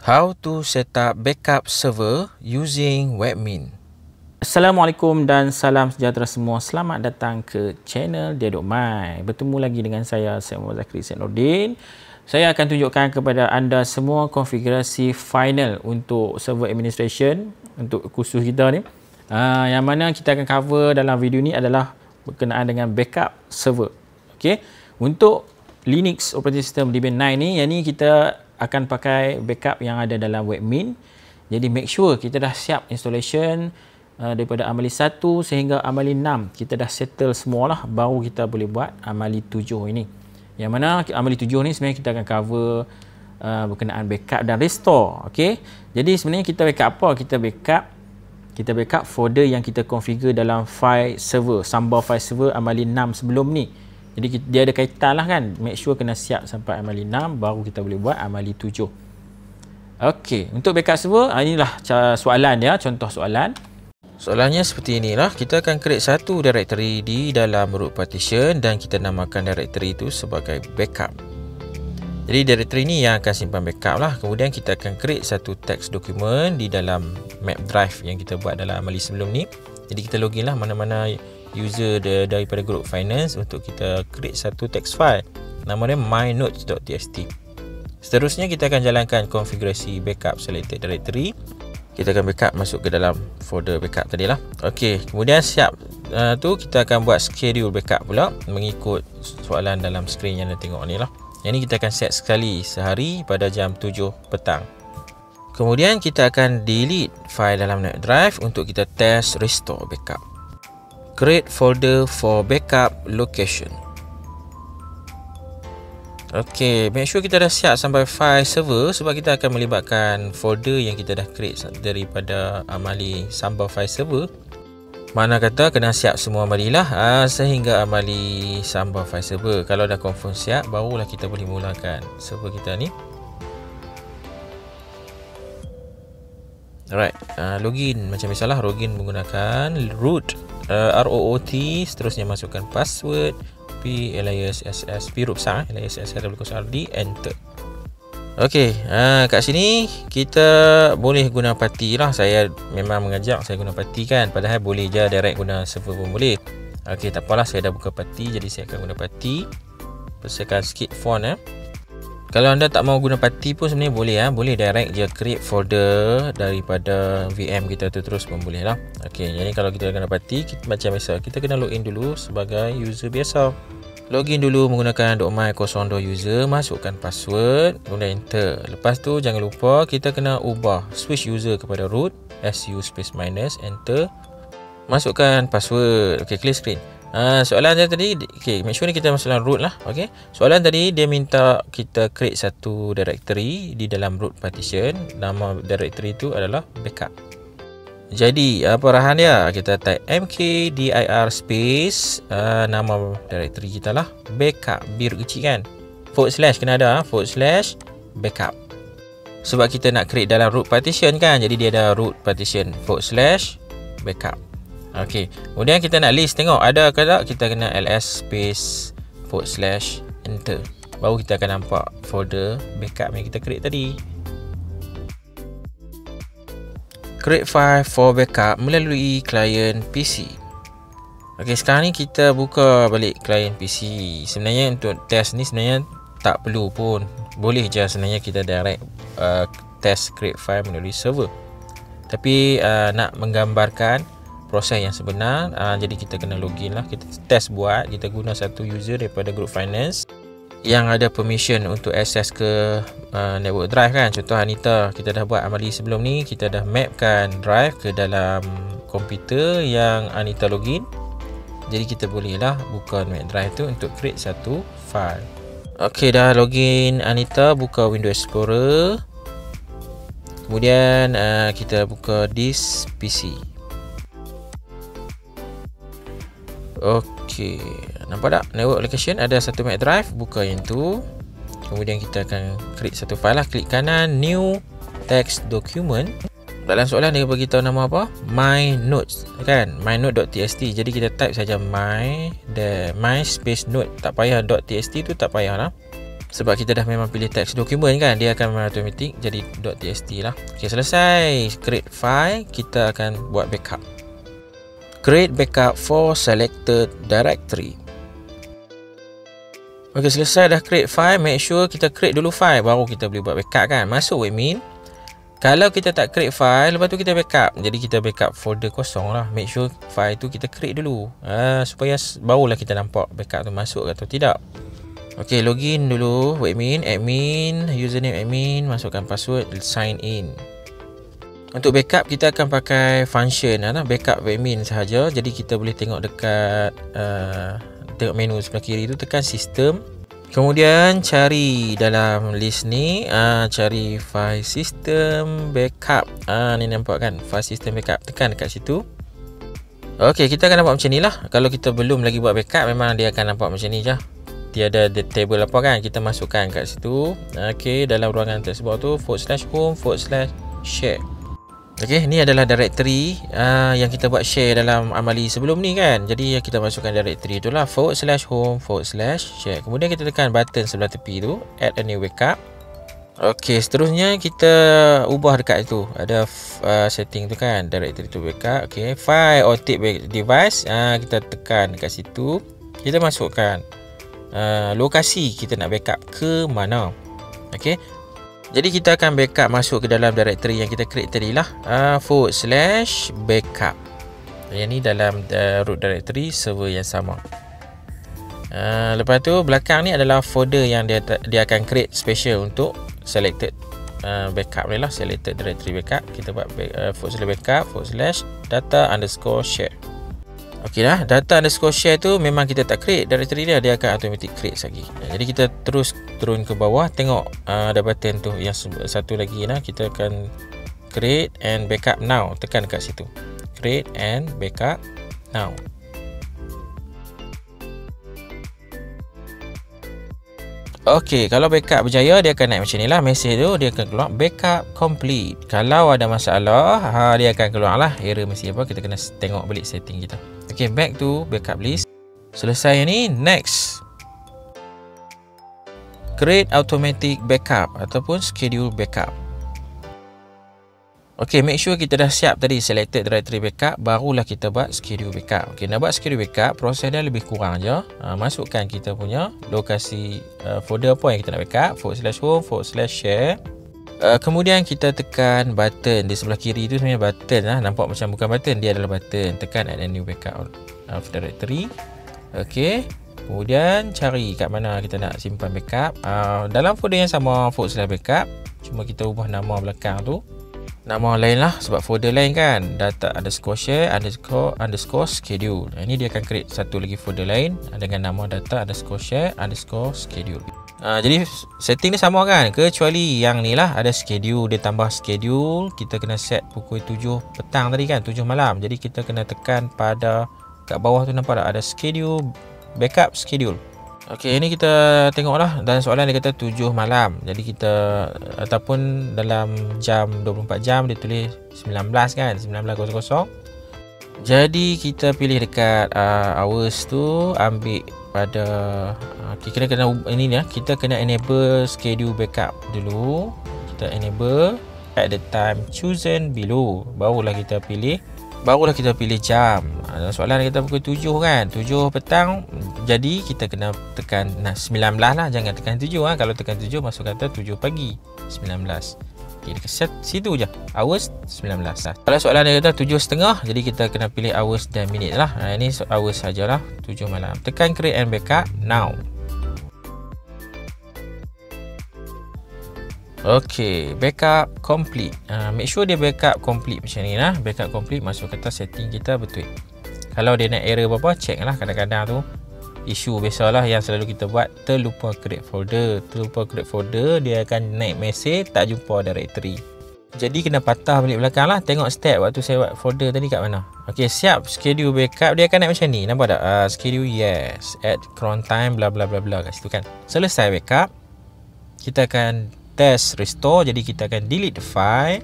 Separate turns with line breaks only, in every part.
How to set up backup server using Webmin.
Assalamualaikum dan salam sejahtera semua. Selamat datang ke channel Dia.my. Bertemu lagi dengan saya Muhammad Zakri Nordin. Saya akan tunjukkan kepada anda semua konfigurasi final untuk server administration untuk khusus kita ni. Yang mana kita akan cover dalam video ni adalah berkenaan dengan backup server. Okey. Untuk Linux operating system Debian 9 ni, yang ni kita akan pakai backup yang ada dalam Webmin. Jadi make sure kita dah siap installation daripada amali 1 sehingga amali 6 kita dah settle semualah, baru kita boleh buat amali 7 ini. Yang mana amali 7 ni sebenarnya kita akan cover berkenaan backup dan restore. Okey. Jadi sebenarnya kita backup apa? Kita backup folder yang kita configure dalam file server, samba file server amali 6 sebelum ni. Jadi dia ada kaitan lah kan. Make sure kena siap sampai amali 6 baru kita boleh buat amali 7. Okey, untuk backup server, inilah soalan dia, contoh soalan.
Soalannya seperti inilah. Kita akan create satu directory di dalam root partition dan kita namakan directory itu sebagai backup. Jadi directory ni yang akan simpan backup lah. Kemudian kita akan create satu text document di dalam map drive yang kita buat dalam amali sebelum ni. Jadi kita login lah mana-mana user daripada group finance untuk kita create satu text file. Nama dia mynotes.txt. Seterusnya kita akan jalankan konfigurasi backup selected directory. Kita akan backup masuk ke dalam folder backup tadi lah. Okey, kemudian siap tu kita akan buat schedule backup pula mengikut soalan dalam skrin yang anda tengok ni lah. Yang ni kita akan set sekali sehari pada jam 7 petang. Kemudian kita akan delete file dalam net drive untuk kita test restore backup. Create folder for backup location. Okey, make sure kita dah siap sampai file server sebab kita akan melibatkan folder yang kita dah create daripada amali samba file server. Mana kata kena siap semua amali lah sehingga amali samba file server. Kalau dah confirm siap, barulah kita boleh mulakan server kita ni. Alright, login macam biasalah, login menggunakan root ROOT, seterusnya masukkan password p_ss huruf besar _rd, enter. Okey, kat sini kita boleh guna party lah. Saya memang mengajak saya guna party kan, padahal boleh je direct guna server pun boleh. Okey, tak apalah, saya dah buka party, jadi saya akan guna party. Persiakan sikit font Kalau anda tak mau guna party pun sebenarnya boleh boleh direct je create folder daripada VM kita tu terus pun boleh lah. Okey, jadi kalau kita guna party, kita macam biasa, kita kena login dulu sebagai user biasa. Login dulu menggunakan .my02 user, masukkan password, kemudian enter. Lepas tu jangan lupa kita kena ubah switch user kepada root, su space minus, enter. Masukkan password. Okey, clear screen. Soalan dia tadi, okay, make sure ni kita masuk dalam root lah. Okay. Soalan tadi dia minta kita create satu directory di dalam root partition. Nama directory itu adalah backup. Jadi apa arahan dia? Kita type mkdir space nama directory kita lah backup, biru kecil kan, / kena ada / backup. Sebab kita nak create dalam root partition kan, jadi dia ada root partition / backup. Okey, kemudian kita nak list, tengok ada ke tak, kita kena ls space / enter. Baru kita akan nampak folder backup yang kita create tadi. Create file for backup melalui client PC. Okey, sekarang ni kita buka balik client PC. Sebenarnya untuk test ni sebenarnya tak perlu pun, boleh je sebenarnya kita direct test create file melalui server. Tapi nak menggambarkan proses yang sebenar, jadi kita kena login lah. Kita test buat, kita guna satu user daripada group finance yang ada permission untuk access ke network drive kan. Contoh Anita, kita dah buat amali sebelum ni, kita dah mapkan drive ke dalam komputer yang Anita login. Jadi kita boleh lah buka network drive tu untuk create satu file. Okey, dah login Anita, buka Windows Explorer. Kemudian kita buka disk PC. Okey, nampak tak? Network location ada satu Mac drive, buka yang tu. Kemudian kita akan create satu file lah, klik kanan new text document. Dalam soalan dia bagi tahu nama apa? My notes kan, mynote.txt. Jadi kita type saja my space note, tak payah .txt tu tak payah lah. Sebab kita dah memang pilih teks dokumen kan, dia akan memang automatic jadi .txt lah. Okey, selesai create file, kita akan buat backup. Create backup for selected directory. Okey, selesai dah create file, make sure kita create dulu file baru kita boleh buat backup kan. Masuk admin. Kalau kita tak create file, lepas tu kita backup. Jadi kita backup folder kosong lah. Make sure file tu kita create dulu. Supaya barulah kita nampak backup tu masuk atau tidak. Okey, login dulu admin, username admin, masukkan password, sign in. Untuk backup kita akan pakai function backup admin sahaja. Jadi kita boleh tengok dekat tengok menu sebelah kiri tu, tekan sistem. Kemudian cari dalam list ni, cari file system backup. Ni nampak kan, file system backup. Tekan dekat situ. Okey, kita akan nampak macam ni lah. Kalau kita belum lagi buat backup, memang dia akan nampak macam ni je. Tiada table apa kan, kita masukkan kat situ. Okey, dalam ruangan tersebut tu /home/share. Okey, ni adalah directory yang kita buat share dalam amali sebelum ni kan. Jadi kita masukkan directory itulah /home/share. Kemudian kita tekan button sebelah tepi tu, add a new backup. Okey, seterusnya kita ubah dekat itu. Ada setting tu kan, directory tu backup. Okey, file or tip device, kita tekan dekat situ. Kita masukkan lokasi kita nak backup ke mana. Okey, jadi kita akan backup masuk ke dalam directory yang kita create tadi lah, /backup. Yang ni dalam root directory server yang sama. Lepas tu belakang ni adalah folder yang dia akan create special untuk selected backup ni lah, selected directory backup. Kita buat /backup /data_share. Okey dah, data_share tu memang kita tak create directory dia akan automatic create lagi. Jadi kita terus turun ke bawah, tengok ada button tu yang satu lagi nah, kita akan create and backup now. Tekan kat situ, create and backup now. Okey, kalau backup berjaya, dia akan naik macam ni lah, mesej tu dia akan keluar backup complete. Kalau ada masalah, dia akan keluar lah error mesti apa, kita kena tengok balik setting kita. Okey, back to backup list. Selesai ni, next. Create automatic backup ataupun schedule backup. Okey, make sure kita dah siap tadi selected directory backup, barulah kita buat schedule backup. Okey, nak buat schedule backup, proses dia lebih kurang je. Masukkan kita punya lokasi folder apa yang kita nak backup, /home/share. Kemudian kita tekan button di sebelah kiri tu, sebenarnya button lah, nampak macam bukan button, dia adalah button. Tekan add a new backup of directory. Okey, kemudian cari kat mana kita nak simpan backup. Dalam folder yang sama, /backup, cuma kita ubah nama belakang tu, nama lain lah sebab folder lain kan, data_share _schedule. Ini dia akan create satu lagi folder lain dengan nama data_share _schedule. Jadi setting ni sama kan, kecuali yang ni lah ada schedule, dia tambah schedule. Kita kena set pukul 7 petang tadi kan, 7 malam. Jadi kita kena tekan pada kat bawah tu, nampak tak ada schedule, backup schedule. Okey, ini kita tengok lah, dan soalan dia kata 7 malam. Jadi kita, ataupun dalam jam 24 jam dia tulis 19 kan, 19.00. Jadi kita pilih dekat hours tu, ambil pada kita kena ini ni, kita kena enable schedule backup dulu. Kita enable at the time chosen below, barulah kita pilih jam. Soalan kita pukul 7 kan, 7 petang. Jadi kita kena tekan 19 lah, jangan tekan 7 lah. Kalau tekan 7 masuk kata 7 pagi 19. Okay, dekat situ je, hours 19 lah. Kalau soalan dia kata 7.30, jadi kita kena pilih hours dan minit lah. Ini hours sajalah, 7 malam. Tekan create and backup now. Okey, backup complete. Make sure dia backup complete macam ni lah. Backup complete, masuk kata setting kita betul. Kalau dia nak error apa-apa, check lah. Kadang-kadang tu isu biasalah yang selalu kita buat, terlupa create folder. Dia akan naik mesej tak jumpa directory. Jadi kena patah balik belakang lah, tengok step waktu saya buat folder tadi kat mana. Okey, siap schedule backup, dia akan naik macam ni, nampak tak? Schedule yes, add cron time bla bla bla bla kat situ kan. Selesai backup, kita akan test restore. Jadi kita akan delete the file.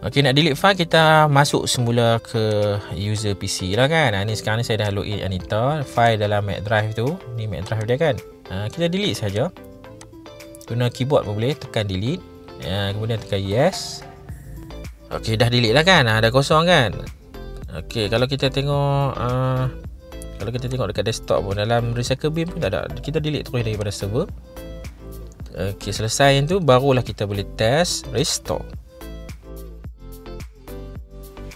Okey, nak delete file kita masuk semula ke user PC lah kan. Ni sekarang ni saya dah login Anita, file dalam Mac Drive tu. Ni Mac Drive dia kan. Kita delete saja. Guna keyboard pun boleh, tekan delete. Kemudian tekan yes. Okey, dah delete lah kan. Dah kosong kan. Okey, kalau kita tengok dekat desktop pun dalam Recycle Bin pun tak ada. Kita delete terus daripada server. Okey, selesai yang tu barulah kita boleh test restore.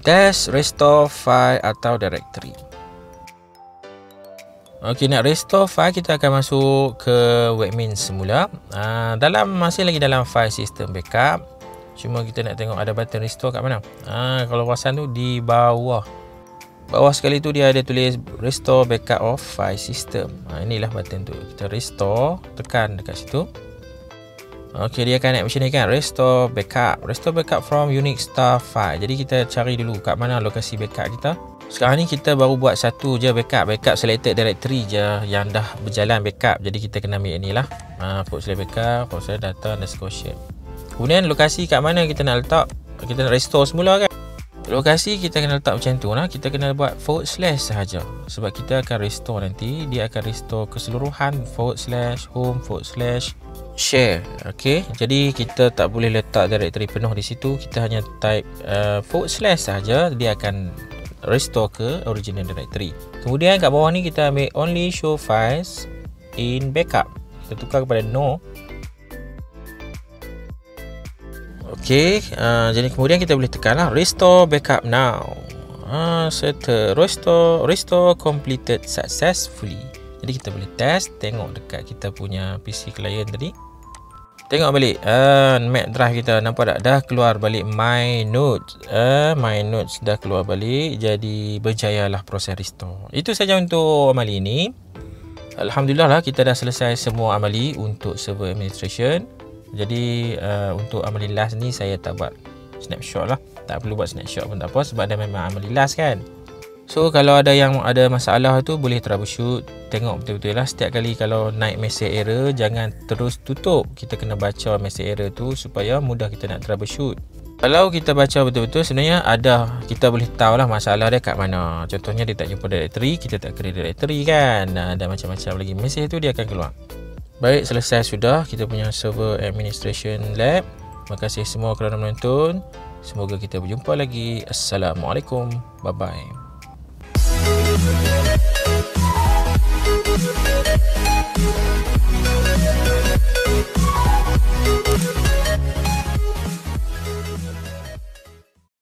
Test restore file atau directory. Okey, nak restore file kita akan masuk ke webmin semula. Masih lagi dalam file system backup. Cuma kita nak tengok ada button restore kat mana. Kalau perasan tu di bawah. Bawah sekali tu dia ada tulis restore backup of file system. Inilah button tu. Kita restore, tekan dekat situ. Okey, dia akan naik macam ni kan, restore backup from Unix star file. Jadi kita cari dulu kat mana lokasi backup kita. Sekarang ni kita baru buat satu je backup selected directory je yang dah berjalan backup. Jadi kita kena ambil ni lah, /backup /data _share. Kemudian lokasi kat mana kita nak letak, kita nak restore semula kan. Lokasi kita kena letak macam tu lah. Kita kena buat / sahaja. Sebab kita akan restore nanti, dia akan restore keseluruhan /home /share. Okey, jadi kita tak boleh letak directory penuh di situ. Kita hanya type / sahaja, dia akan restore ke original directory. Kemudian kat bawah ni kita ambil only show files in backup. Kita tukar kepada no. Okey, jadi kemudian kita boleh tekan lah restore backup now. Restore completed successfully. Jadi kita boleh test, tengok dekat kita punya PC client tadi. Tengok balik Mac Drive kita, nampak tak dah keluar balik my notes. My notes dah keluar balik. Jadi berjayalah proses restore. Itu saja untuk amali ini. Alhamdulillah lah, kita dah selesai semua amali untuk server administration. Jadi untuk amali last ni saya tak buat snapshot lah. Tak perlu buat snapshot pun tak apa, sebab dah memang amali last kan. So kalau ada yang ada masalah tu boleh troubleshoot. Tengok betul-betul lah, setiap kali kalau naik message error jangan terus tutup. Kita kena baca message error tu supaya mudah kita nak troubleshoot. Kalau kita baca betul-betul, sebenarnya kita boleh tahu lah masalah dia kat mana. Contohnya dia tak jumpa directory, kita tak create directory kan. Dan macam-macam lagi message tu dia akan keluar. Baik, selesai sudah kita punya server administration lab. Terima kasih semua kerana menonton. Semoga kita berjumpa lagi. Assalamualaikum. Bye-bye.